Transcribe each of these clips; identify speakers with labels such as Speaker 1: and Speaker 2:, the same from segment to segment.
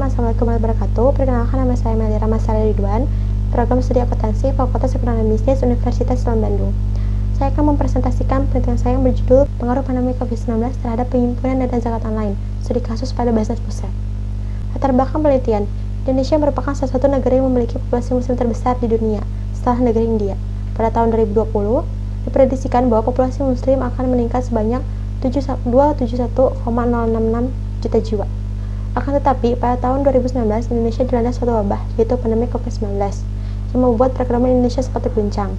Speaker 1: Assalamualaikum warahmatullahi wabarakatuh. Perkenalkan, nama saya Melira Masari Ridwan, program studi akuntansi Fakultas Ekonomi Bisnis Universitas Islam Bandung. Saya akan mempresentasikan penelitian saya yang berjudul Pengaruh Pandemi COVID-19 terhadap Penghimpunan Dana Zakat Online, studi kasus pada Basnas Pusat. Latar belakang penelitian, Indonesia merupakan salah satu negara yang memiliki populasi muslim terbesar di dunia, setelah negara India. Pada tahun 2020, diprediksikan bahwa populasi muslim akan meningkat sebanyak 271,066 juta jiwa. Akan tetapi, pada tahun 2019, Indonesia dilanda suatu wabah, yaitu pandemi COVID-19, yang membuat perekonomian Indonesia sempat terguncang.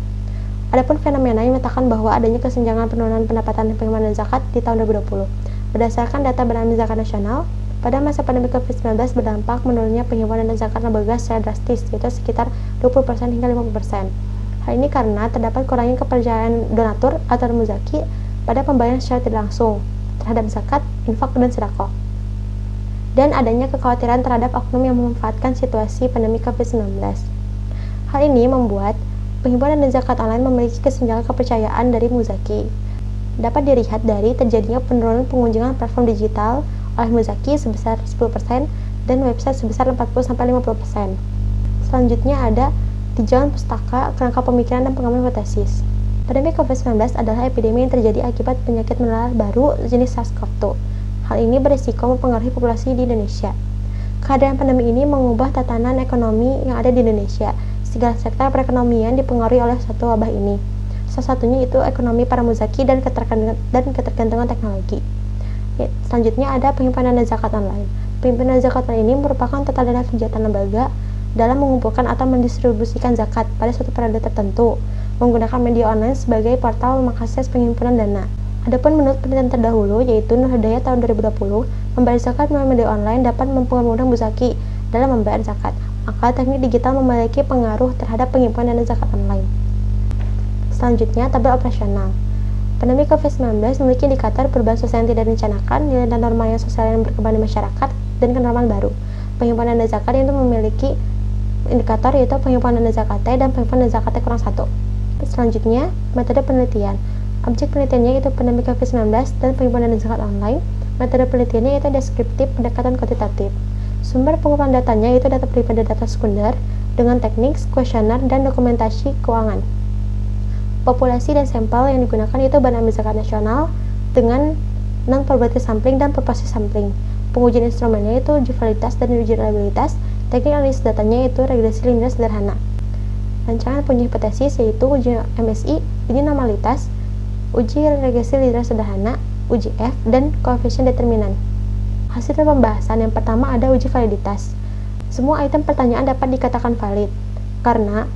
Speaker 1: Adapun fenomena yang menyatakan bahwa adanya kesenjangan penurunan pendapatan dan penerimaan zakat di tahun 2020. Berdasarkan data Badan Zakat Nasional, pada masa pandemi COVID-19 berdampak menurunnya penghimpunan dan zakat lembaga secara drastis, yaitu sekitar 20% hingga 50%. Hal ini karena terdapat kurangnya kepercayaan donatur atau muzaki pada pembayaran secara tidak langsung terhadap zakat, infak, dan sedekah, dan adanya kekhawatiran terhadap oknum yang memanfaatkan situasi pandemi COVID-19. Hal ini membuat penghimpunan dan zakat online memiliki kesenjangan kepercayaan dari muzaki. Dapat dilihat dari terjadinya penurunan pengunjungan platform digital oleh muzaki sebesar 10% dan website sebesar 40-50%. Selanjutnya ada tinjauan pustaka, kerangka pemikiran, dan pengembangan hipotesis. Pandemi COVID-19 adalah epidemi yang terjadi akibat penyakit menular baru jenis SARS-CoV-2. Hal ini berisiko mempengaruhi populasi di Indonesia. Keadaan pandemi ini mengubah tatanan ekonomi yang ada di Indonesia. Segala sektor perekonomian dipengaruhi oleh satu wabah ini. Salah satunya itu ekonomi para muzaki dan ketergantungan teknologi. Selanjutnya ada penghimpunan dan zakat online. Penghimpunan zakat online ini merupakan total dana kegiatan lembaga dalam mengumpulkan atau mendistribusikan zakat pada suatu periode tertentu, menggunakan media online sebagai portal mengakses penghimpunan dana. Adapun menurut penelitian terdahulu, yaitu Nur Hidayah tahun 2020, membayar zakat melalui media online dapat mempermudah muzaki dalam membayar zakat. Maka teknik digital memiliki pengaruh terhadap penghimpunan dana zakat online. Selanjutnya, tabel operasional. Pandemi COVID-19 memiliki indikator perubahan sosial yang tidak direncanakan, nilai dan norma yang sosial yang berkembang di masyarakat, dan kenormalan baru. Penghimpunan dana zakat itu memiliki indikator yaitu penghimpunan dana zakat dan penghimpunan dana zakat kurang 1. Selanjutnya, metode penelitian. Objek penelitiannya yaitu pandemi COVID-19 dan penghimpunan dana zakat online. Metode penelitiannya yaitu deskriptif, pendekatan kuantitatif. Sumber pengumpulan datanya yaitu data pribadi, data sekunder dengan teknik, kuesioner, dan dokumentasi keuangan. Populasi dan sampel yang digunakan yaitu Badan Zakat Nasional dengan non-probative sampling dan proporsi sampling. Pengujian instrumennya yaitu uji validitas dan uji reliabilitas. Teknik analisis datanya yaitu regresi linear sederhana. Rancangan penguji hipotesis yaitu uji MSI, uji normalitas, uji regresi linear sederhana, uji F, dan koefisien determinan. Hasil pembahasan yang pertama ada uji validitas. Semua item pertanyaan dapat dikatakan valid karena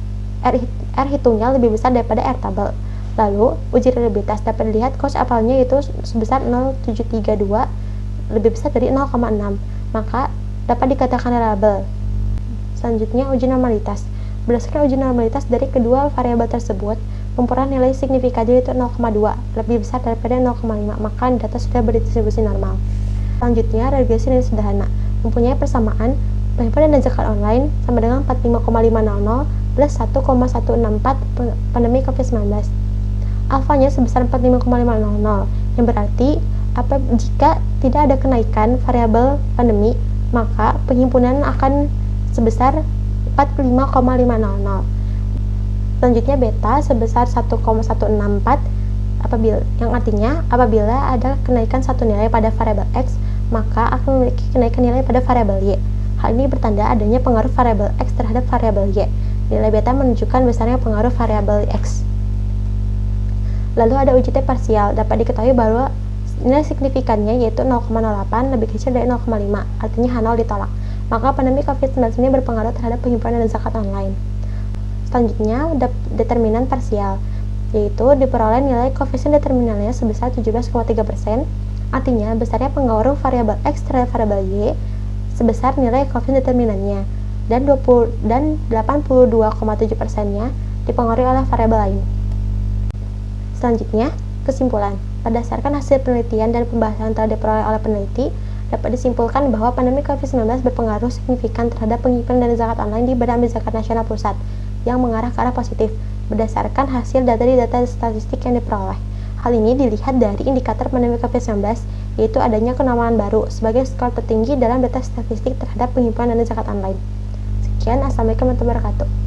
Speaker 1: R hitungnya lebih besar daripada R tabel. Lalu, uji reliabilitas dapat dilihat cost apalnya itu sebesar 0,732 lebih besar dari 0,6, maka dapat dikatakan reliable. Selanjutnya, uji normalitas. Berdasarkan uji normalitas dari kedua variabel tersebut, memperoleh nilai signifikannya yaitu 0,2, lebih besar daripada 0,5, maka data sudah berdistribusi normal. Selanjutnya, regresi linear sederhana mempunyai persamaan penghimpunan dana zakat online sama dengan 45,500 plus 1,164 pandemi COVID-19. Alfanya sebesar 45,500, yang berarti jika tidak ada kenaikan variabel pandemi, maka penghimpunan akan sebesar 45,500. Selanjutnya beta sebesar 1,164 yang artinya apabila ada kenaikan satu nilai pada variabel X, maka akan memiliki kenaikan nilai pada variabel Y. Hal ini bertanda adanya pengaruh variabel X terhadap variabel Y. Nilai beta menunjukkan besarnya pengaruh variabel X. Lalu ada uji T parsial, dapat diketahui bahwa nilai signifikannya yaitu 0,08 lebih kecil dari 0,5, artinya H0 ditolak. Maka pandemi COVID-19 ini berpengaruh terhadap penghimpunan dan zakat online. Selanjutnya, determinan parsial, yaitu diperoleh nilai koefisien determinannya sebesar 17,3%, artinya besarnya pengaruh variabel X terhadap variabel Y sebesar nilai koefisien determinannya, dan 82,7%-nya dipengaruhi oleh variabel lain. Selanjutnya, kesimpulan. Berdasarkan hasil penelitian dan pembahasan telah diperoleh oleh peneliti, dapat disimpulkan bahwa pandemi COVID-19 berpengaruh signifikan terhadap penghimpunan dana zakat online di Badan Zakat Nasional Pusat yang mengarah ke arah positif berdasarkan hasil data statistik yang diperoleh. Hal ini dilihat dari indikator pandemi COVID-19 yaitu adanya kenormalan baru sebagai skor tertinggi dalam data statistik terhadap pengumpulan dana zakat online. Sekian, Assalamualaikum warahmatullahi wabarakatuh.